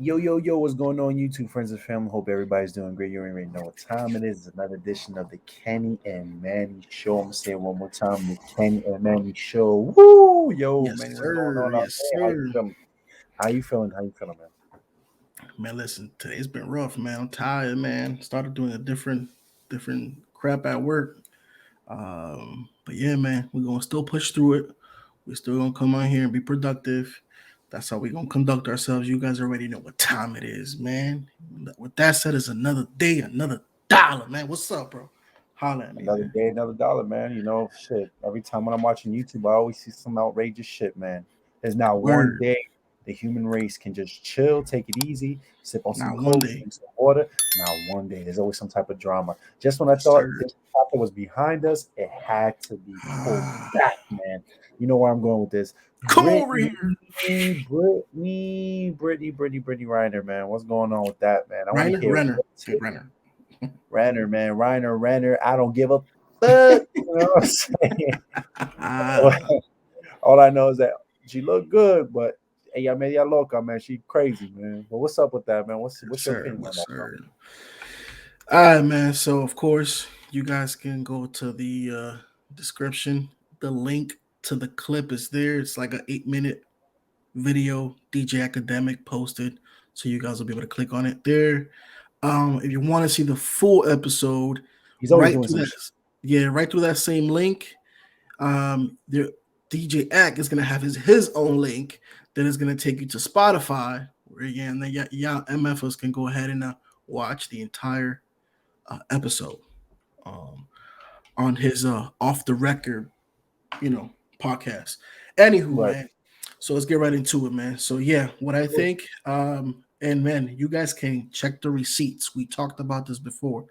Yo, what's going on, YouTube friends and family? Hope everybody's doing great. You already know what time it is. It's another edition of the Kenny and Manny Show. I'm gonna say it one more time: the Kenny and Manny Show. Woo! Yo, Yes, Manny, what's going sir. on out Yes, there? How you sir. feeling? How you feeling? How you feeling, man? Man, listen, today's been rough, man. I'm tired, man. Started doing a different crap at work. But yeah, man, we're gonna still push through it. We're still gonna come on here and be productive. That's how we're gonna conduct ourselves. You guys already know what time it is, man. With that said, it's another day, another dollar, man. What's up, bro? Holla at me, Another man. day, another dollar, man. You know, shit. Every time when I'm watching YouTube, I always see some outrageous shit, man. There's not one Word. day the human race can just chill, take it easy, sip on some Not one coke, day. drink some water. Not one day. There's always some type of drama. Just when I Yes, thought sir. this chapter was behind us, it had to be pulled Ah, back, man. You know where I'm going with this. come over Brittany, here. Brittany Reiner, man. What's going on with that, man? I want to Renner, hear Renner. what's Hey, Renner. Renner, man. Renner. I don't give a fuck. You know what I'm saying? All I know is that she looked good, but ella media loca, man. She crazy, man. But what's up with that, man? What's Yes, your sir. opinion on Yes, that, bro? sir. All right, man. So, of course, you guys can go to the description. The link to the clip is there. It's like an 8 minute video DJ Academic posted. So, you guys will be able to click on it there. If you want to see the full episode, He's always right doing through some that, shit. yeah, right through that same link. The DJ Ack is going to have his own link that is going to take you to Spotify, where again, the y'all MFers can go ahead and watch the entire episode um, on his off the record, you know, podcast. Anywho, Right. man. So let's get right into it, man. So yeah, what I think, and man, you guys can check the receipts. We talked about this before.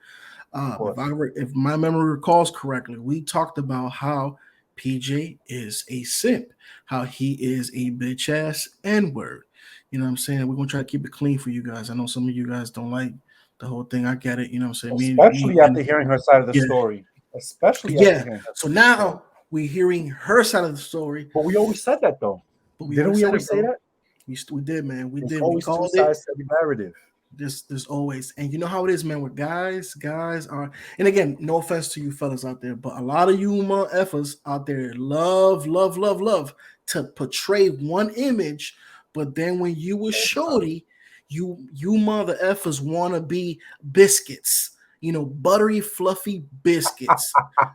Of course. If my memory recalls correctly, we talked about how PJ is a simp, how he is a bitch ass N word. You know what I'm saying? We're gonna try to keep it clean for you guys. I know some of you guys don't like the whole thing. I get it. You know what I'm saying? Me Especially and after hearing her side of the yeah, story. Especially after yeah. hearing her So side of the story. now we're hearing her side of the story, But we always said that though. but we Didn't always we said it, always say bro. that? We did, man. We There's did. We always two called it. sides to every narrative. There's always, and you know how it is, man. With guys are, and again, no offense to you fellas out there, but a lot of you effers out there love to portray one image, but then when you was All the time. shorty, you mother effers want to be biscuits, buttery fluffy biscuits,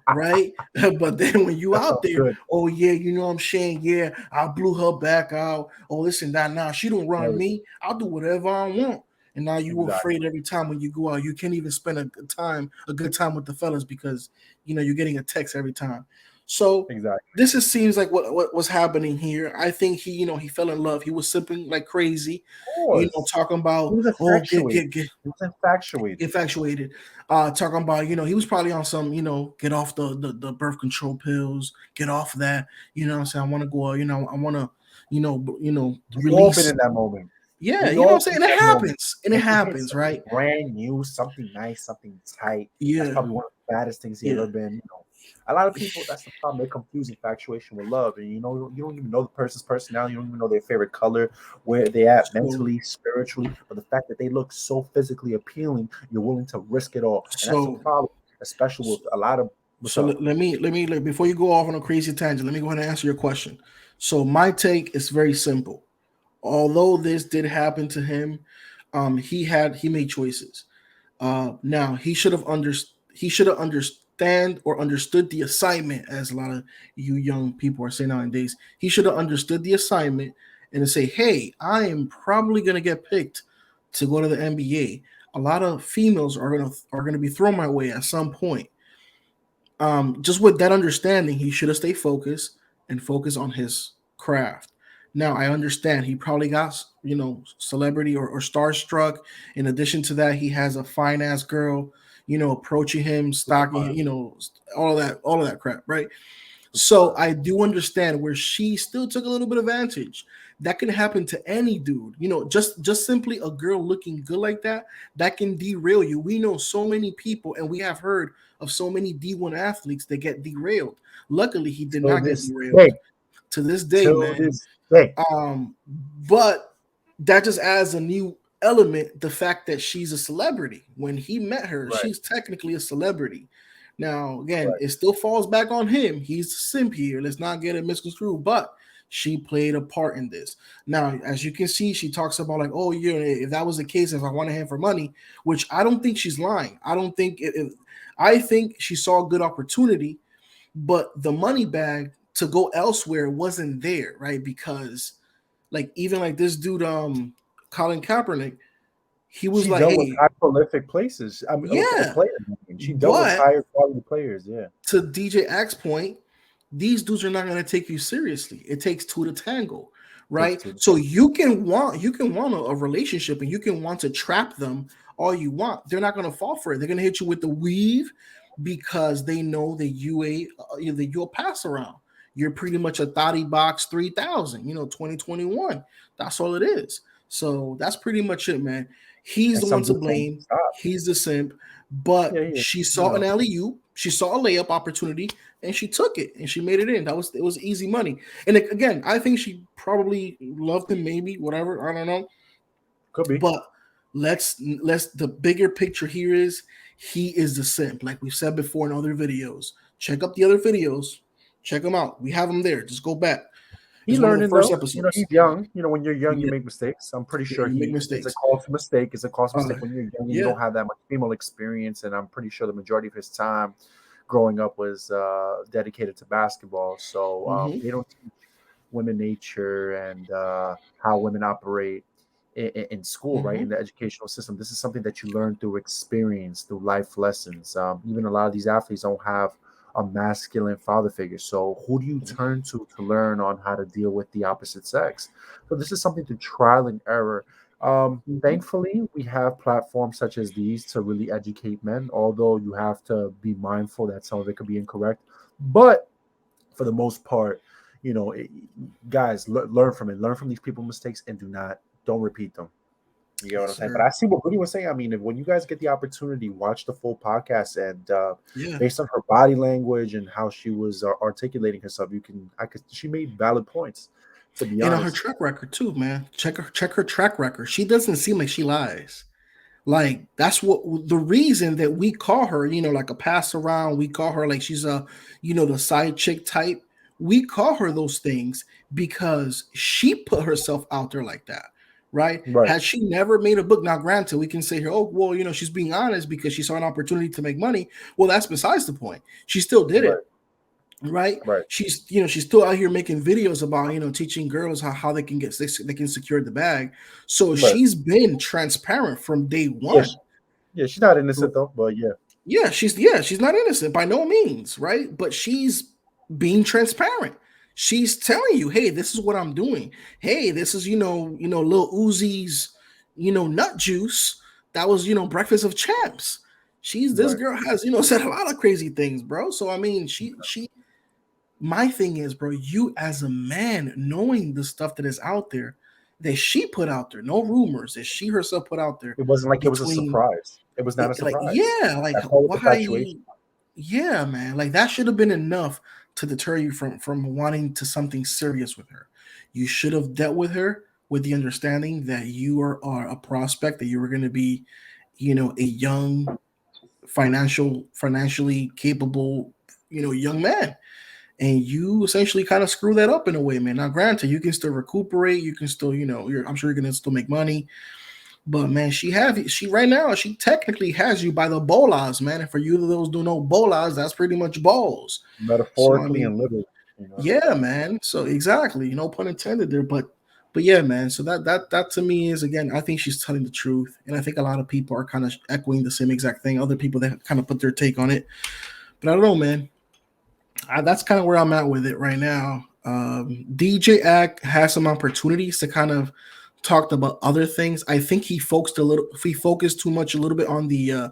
right? But then when you That out sounds there, good. oh yeah, you know what I'm saying, yeah, I blew her back out. Oh, listen, now she don't run Very good. me. I'll do whatever I want. And now you Exactly. afraid every time when you go out, you can't even spend a good time with the fellas because you're getting a text every time. So Exactly. this is seems like what was happening here. I think he fell in love. He was sipping like crazy, Of course. talking He about was infatuated. get He was infatuated. infatuated, talking about he was probably on some get off the birth control pills, get off that. You know what I'm saying? I want to go. I want to We all been release. in that moment. Yeah, We you know what I'm all saying? been And in it that moment. happens. And it When you hit happens, something right? brand new, something nice, something tight, that's Yeah. probably one of the baddest things he Yeah. ever been. A lot of people, that's the problem. They confuse infatuation with love, and you don't even know the person's personality. You don't even know their favorite color, where they at So mentally, spiritually. But the fact that they look so physically appealing, you're willing to risk it all, and that's the so problem, especially with a lot of what's so up. let me before you go off on a crazy tangent, let me go ahead and answer your question. So my take is very simple. Although this did happen to him, he made choices. Now he should have understand or understood the assignment, as a lot of you young people are saying nowadays. He should have understood the assignment and to say, "Hey, I am probably gonna get picked to go to the NBA. A lot of females are gonna be thrown my way at some point." Just with that understanding, he should have stayed focused and focused on his craft. Now I understand he probably got celebrity or starstruck. In addition to that, he has a fine ass girl, approaching him, Super stalking him, fine, all of that crap, right? super So fine. I do understand where she still took a little bit of advantage. That can happen to any dude. Just simply a girl looking good like that can derail you. We know so many people, and we have heard of so many D1 athletes that get derailed. Luckily, he did So not get this derailed day, to this day, till man. this day, Um, but that just adds a new element the fact that she's a celebrity. When he met her, Right. she's technically a celebrity. Now, again, Right. it still falls back on him. He's the simp here. Let's not get it misconstrued, but she played a part in this. Now, as you can see, she talks about like, oh, yeah, if that was the case, if I wanted him for money, which I don't think she's lying. I don't think I think she saw a good opportunity, but the money bag to go elsewhere wasn't there, right? Because like even like this dude, Colin Kaepernick, he was She like, dealt with hey, high prolific places. I mean, yeah, players. I mean. She dealt with but higher quality players. Yeah. to DJ Axe point, these dudes are not going to take you seriously. It takes two to tango, Takes right? two. So you can want a relationship and you can want to trap them all you want. They're not going to fall for it. They're going to hit you with the weave because they know that you'll pass around. You're pretty much a thotty box 3000, 2021. That's all it is. So that's pretty much it, man. He's And the one some to dudes won't blame. stop. He's the simp. But Yeah, yeah. she You saw an know. alley oop, she saw a layup opportunity, and she took it and she made it in. It was easy money. And again, I think she probably loved him, maybe whatever. I don't know. Could be. But let's the bigger picture here is he is the simp, like we've said before in other videos. Check up the other videos, check them out. We have them there. Just go back. He's It's one of the learning first though. You know, episodes. he's young. You know, when you're young, you Yeah, make mistakes. I'm pretty yeah, sure you make it's a mistakes. cause for mistake. It's a cause for Uh, mistake when you're young and you yeah. don't have that much female experience. And I'm pretty sure the majority of his time growing up was dedicated to basketball. So Mm-hmm. they don't teach women nature and how women operate in school, right? In Mm-hmm. the educational system. This is something that you learn through experience, through life lessons. Even a lot of these athletes don't have a masculine father figure. So who do you turn to learn on how to deal with the opposite sex? So this is something to trial and error. Mm-hmm. Thankfully, we have platforms such as these to really educate men, although you have to be mindful that some of it could be incorrect. But for the most part, you know, guys, learn from it. Learn from these people's mistakes and don't repeat them. You get what Yes, I'm saying? But sir. I see what Brittany was saying. I mean, when you guys get the opportunity, watch the full podcast, and Yeah. based on her body language and how she was articulating herself, she made valid points. To be And on her honest, track record too, man. Check her track record. She doesn't seem like she lies. Like that's what the reason that we call her, like a pass around. We call her like she's the side chick type. We call her those things because she put herself out there like that, right? right, Had she never made a book, now granted, we can say here, oh, well, she's being honest because she saw an opportunity to make money. Well, that's besides the point. She still did right, it, right? right, She's still out here making videos about teaching girls how they can secure the bag. So right. she's been transparent from day Yeah, one. yeah. She's not innocent though, but yeah, Yeah, she's not innocent by no means, right? But she's being transparent. She's telling you, hey, this is what I'm doing. Hey, this is Lil Uzi's nut juice. That was breakfast of champs. She's This right. girl has said a lot of crazy things, bro. So I mean, she my thing is, bro, you as a man knowing the stuff that is out there that she put out there, no rumors that she herself put out there It wasn't like it was a between surprise. It was not a like surprise. yeah, like That's all with why infatuation. yeah, man, like that should have been enough to deter you from wanting to something serious with her. You should have dealt with her with the understanding that you are a prospect, that you were going to be a young financially capable young man, and you essentially kind of screw that up in a way, man. Now granted, you can still recuperate, you can still I'm sure you're going to still make money, but man, she right now she technically has you by the bolas, man. And for you those who don't know bolas, that's pretty much balls. So I Metaphorically mean, and literally. You know. yeah, man. So exactly, no pun intended there, but yeah, man. So that to me is, again, I think she's telling the truth, and I think a lot of people are kind of echoing the same exact thing. Other people that kind of put their take on it, but I don't know, man. That's kind of where I'm at with it right now. DJ Act has some opportunities to kind of talked about other things. I think he focused too much a little bit on the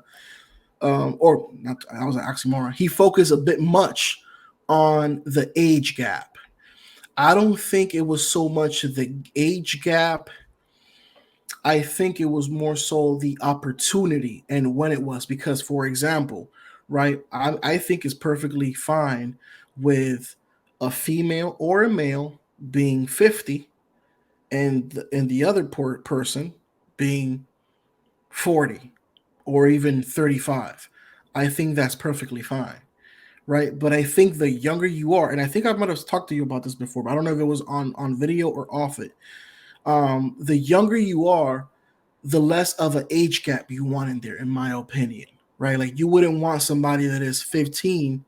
or not, I was an oxymoron. He focused a bit much on the age gap. I don't think it was so much the age gap. I think it was more so the opportunity and when it was. Because, for example, right, I think it's perfectly fine with a female or a male being 50 and the other person being 40 or even 35. I think that's perfectly fine, right? But I think the younger you are, and I think I might have talked to you about this before, but I don't know if it was on video or off it. The younger you are, the less of an age gap you want in there, in my opinion, right? Like you wouldn't want somebody that is 15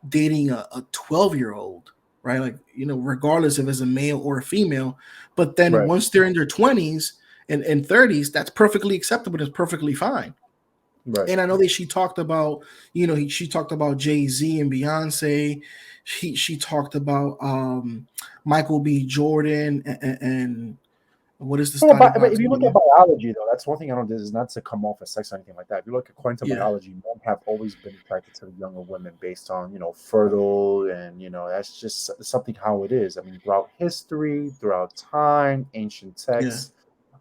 dating a 12-year-old, right? Like, regardless if it's a male or a female. But then Right. once they're in their 20s and 30s, that's perfectly acceptable. That's perfectly fine. Right. And I know that she talked about, she talked about Jay-Z and Beyonce. She talked about Michael B. Jordan and what is the Well, study but box if you look at name? biology, though, that's one thing I don't do is not to come off as sex or anything like that. If you look according to Yeah, biology, men have always been attracted to the younger women based on, fertile and, that's just something how it is. I mean, throughout history, throughout time, ancient yeah, texts,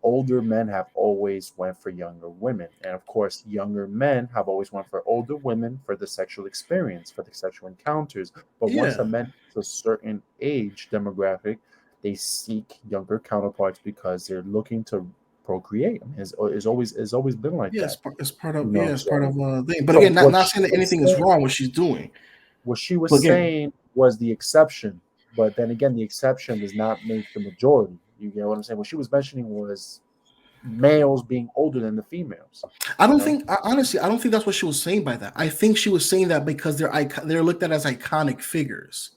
older men have always went for younger women. And of course, younger men have always went for older women for the sexual experience, for the sexual encounters. But once a yeah, man hits a certain age demographic, they seek younger counterparts because they're looking to procreate. I mean, it's always been like yeah. that, It's part of, you know. it's part of So thing. But so again, not what not she saying that was anything is saying, wrong what she's doing. what she was But again, saying was the exception, but then again, the exception does not make the majority. You get what I'm saying? What she was mentioning was males being older than the females. I You don't know, think honestly, I don't think that's what she was saying by that. I think she was saying that because they're looked at as iconic figures.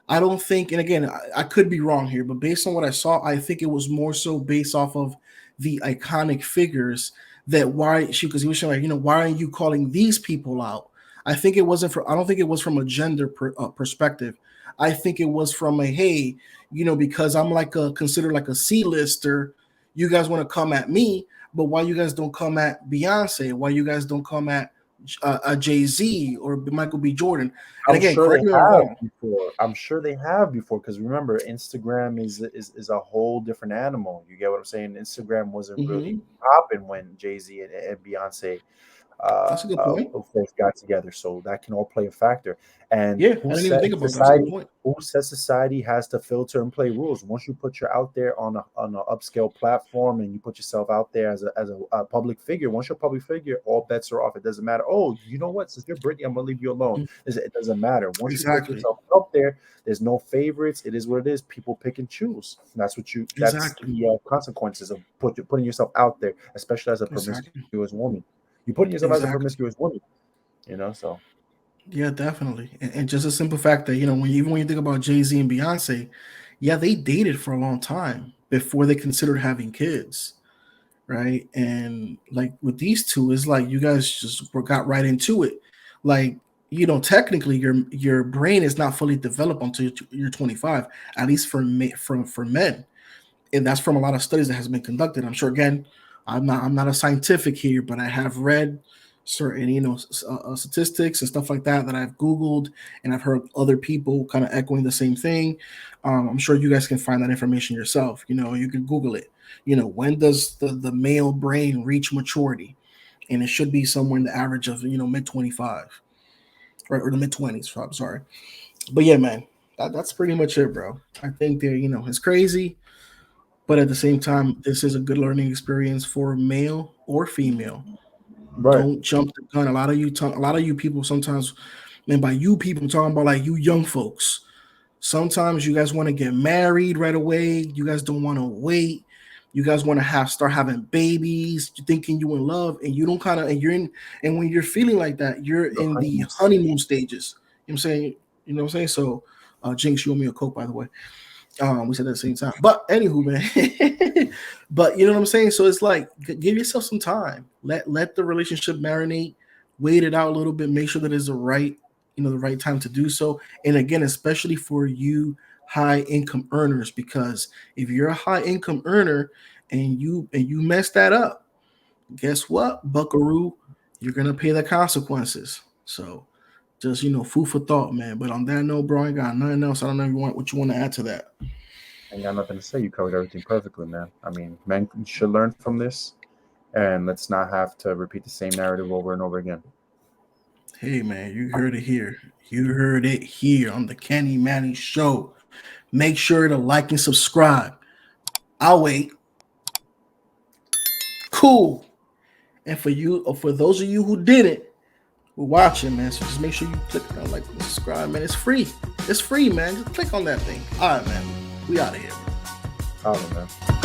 I don't think, and again, I could be wrong here, but based on what I saw, I think it was more so based off of the iconic figures that why she, because he was saying like, why are you calling these people out? I think it wasn't for, I don't think it was from a gender perspective. I think it was from a, hey, because I'm like a considered like a C-lister, you guys want to come at me, but why you guys don't come at Beyonce? Why you guys don't come at Jay-Z or Michael B. Jordan? And I'm again, sure correct they me if I'm have wrong. before. I'm sure they have before because remember, Instagram is a whole different animal. You get what I'm saying? Instagram wasn't really Hmm. popping when Jay Z and Beyonce That's a good point. first got together, so that can all play a factor. And Yeah, I didn't even think about that. That's a good point. who says society has to filter and play rules? Once you put your out there on an upscale platform and you put yourself out there as a public figure, once you're a public figure, all bets are off. It doesn't matter. Oh, you know what? Since you're Brittany, I'm gonna leave you alone. Mm, It doesn't matter. Once you put exactly. yourself out there, there's no favorites. It is what it is. People pick and choose. That's what you. That's Exactly. the consequences of putting yourself out there, especially as a Exactly. promiscuous woman. You're putting yourself as a Exactly. promiscuous woman, so Yeah, definitely. And just a simple fact that, even when you think about Jay-Z and Beyonce, yeah, they dated for a long time before they considered having kids. Right. And like with these two, it's like you guys just got right into it. Like, technically your brain is not fully developed until you're 25, at least for men. And that's from a lot of studies that has been conducted. I'm sure again, I'm not a scientific here, but I have read certain statistics and stuff like that I've googled, and I've heard other people kind of echoing the same thing. I'm sure you guys can find that information yourself. You can Google it. When does the male brain reach maturity? And it should be somewhere in the average of mid 25, right, or the mid 20s. I'm sorry, but yeah, man, that's pretty much it, bro. I think that it's crazy, but at the same time, this is a good learning experience for male or female. right. Don't jump the gun. A lot of you people sometimes, and by you people, I'm talking about like you young folks. Sometimes you guys want to get married right away. You guys don't want to wait. You guys want to start having babies, thinking you in love, and you don't kind of, and you're in, and when you're feeling like that, you're The in the honeymoon honeymoon stage. stages. You know what I'm saying? You know what I'm saying? So, Jinx, you owe me a coke, by the way. We said at the same time. But anywho, man. But you know what I'm saying? So it's like give yourself some time. Let the relationship marinate, wait it out a little bit, make sure that it's the right time to do so. And again, especially for you high income earners, because if you're a high income earner and you mess that up, guess what, Buckaroo? You're gonna pay the consequences. So just food for thought, man. But on that note, bro, I ain't got nothing else. I don't know what you want to add to that. Ain't got nothing to say. You covered everything perfectly, man. I mean, men should learn from this, and let's not have to repeat the same narrative over and over again. Hey man, you heard it here. You heard it here on the Kenny Manny Show. Make sure to like and subscribe. I'll wait. cool. And for those of you who didn't, we're watching, man. So just make sure you click on like and subscribe, man. It's free. It's free, man. Just click on that thing. All right, man. We out of here. I don't know.